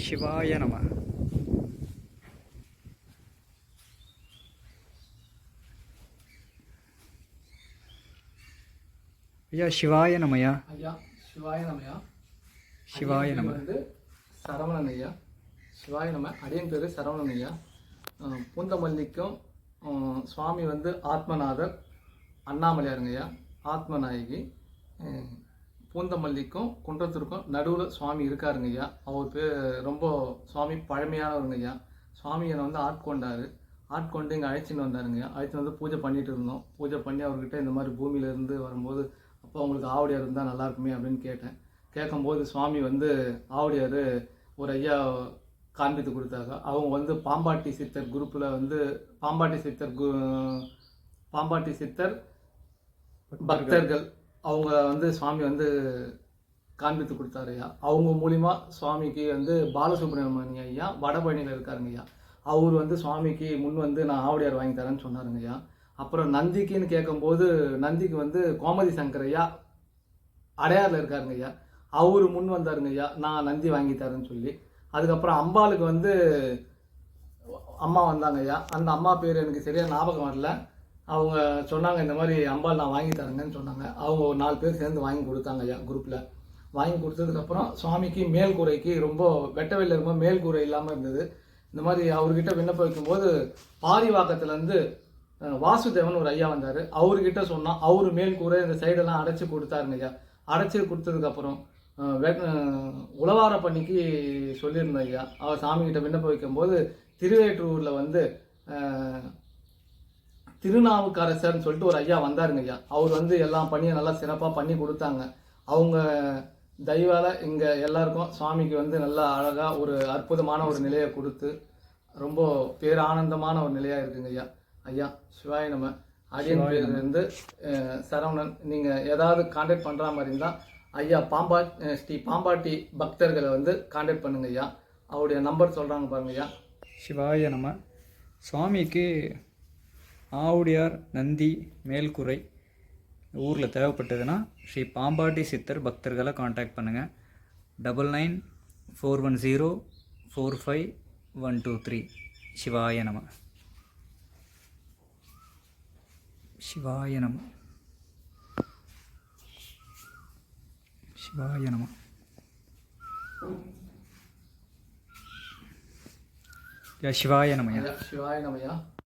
சிவாய நம. ஐயா சிவாய நமயா. ஐயா சிவாய நமயா. சிவாய நம. வந்து சரவணன் ஐயா. சிவாய நம. அடியன் பேர் சரவணன் ஐயா. பூந்தமல்லிக்கும் சுவாமி வந்து ஆத்மநாதர் அண்ணாமலையாருங்க ஐயா. ஆத்மநாயகி. பூந்தமல்லிக்கும் குன்றத்திற்கும் நடுவில் சுவாமி இருக்காருங்க ஐயா. அவர் பேர் ரொம்ப சுவாமி பழமையானவருங்க ஐயா. சுவாமி என்னை வந்து ஆட்கொண்டு இங்கே அழைச்சின்னு வந்தாருங்க ஐயா. அழைச்சின்னு வந்து பூஜை பண்ணிட்டு இருந்தோம். பூஜை பண்ணி அவர்கிட்ட இந்த மாதிரி பூமியிலேருந்து வரும்போது அப்போ அவங்களுக்கு ஆவடியார் இருந்தால் நல்லா இருக்குமே அப்படின்னு கேட்கும்போது சுவாமி வந்து ஆவடியார் ஒரு ஐயா காண்பித்து கொடுத்தாங்க. அவங்க வந்து பாம்பாட்டி சித்தர் குரூப்பில் வந்து பாம்பாட்டி சித்தர் பக்தர்கள் அவங்க வந்து சுவாமி வந்து காண்பித்து கொடுத்தாரு ஐயா. அவங்க மூலிமா சுவாமிக்கு வந்து பாலசுப்ரமணிய ஐயா வடபழனியில் இருக்காருங்க ஐயா. அவர் வந்து சுவாமிக்கு முன் வந்து நான் ஆவடியார் வாங்கி தரேன்னு சொன்னாருங்க ஐயா. அப்புறம் நந்திக்குன்னு கேட்கும்போது நந்திக்கு வந்து கோமதி சங்கர் ஐயா அடையாரில் இருக்காருங்க ஐயா. அவர் முன் வந்தாருங்க ஐயா, நான் நந்தி வாங்கி தரேன்னு சொல்லி. அதுக்கப்புறம் அம்பாளுக்கு வந்து அம்மா வந்தாங்க ஐயா. அந்த அம்மா பேர் எனக்கு சரியாக ஞாபகம் வரல. அவங்க சொன்னாங்க இந்த மாதிரி அம்பாள் நான் வாங்கி தரேங்கன்னு சொன்னாங்க. அவங்க ஒரு 4 பேர் சேர்ந்து வாங்கி கொடுத்தாங்க ஐயா குரூப்பில். வாங்கி கொடுத்ததுக்கப்புறம் சுவாமிக்கு மேல்கூரைக்கு ரொம்ப வெட்டவெளியில் இருக்கும்போது மேல்கூரை இல்லாமல் இருந்தது. இந்த மாதிரி அவர்கிட்ட விண்ணப்பம் வைக்கும்போது பாரிவாக்கத்துலேருந்து வாசுதேவன் ஒரு ஐயா வந்தார். அவர்கிட்ட சொன்னால் அவர் மேல்கூரை இந்த சைடெல்லாம் அடைச்சி கொடுத்தாருங்க ஐயா. அடைச்சி கொடுத்ததுக்கப்புறம் உழவார பண்ணிக்கு சொல்லியிருந்தேன் ஐயா. அவர் சாமிகிட்ட விண்ணப்பம் வைக்கும்போது திருவேற்றூரில் வந்து திருநாவுக்கரசர்னு சொல்லிட்டு ஒரு ஐயா வந்தாருங்க ஐயா. அவர் வந்து எல்லாம் பண்ணி நல்லா சிறப்பாக பண்ணி கொடுத்தாங்க. அவங்க தயவால இங்கே எல்லாருக்கும் சுவாமிக்கு வந்து நல்லா அழகாக ஒரு அற்புதமான ஒரு நிலையை கொடுத்து ரொம்ப பேரானந்தமான ஒரு நிலையாக இருக்குங்க ஐயா. ஐயா சிவாய நம்ம. அடியன் பேர் வந்து சரவணன். நீங்கள் ஏதாவது கான்டாக்ட் பண்ணுற மாதிரி இருந்தால் ஐயா ஸ்ரீ பாம்பாட்டி பக்தர்களை வந்து கான்டாக்ட் பண்ணுங்க ஐயா. அவருடைய நம்பர் சொல்கிறாங்க பாருங்க ஐயா. சிவாய நம்ம. சுவாமிக்கு ஆவுடையார் நந்தி மேல்குறை ஊரில் தேவைப்பட்டதுன்னா ஸ்ரீ பாம்பாட்டி சித்தர் பக்தர்களை காண்டாக்ட் பண்ணுங்கள். 9941045123. சிவாய நம. சிவாய நம. சிவாய நம. சிவாய நமயா. சிவாய நமயா.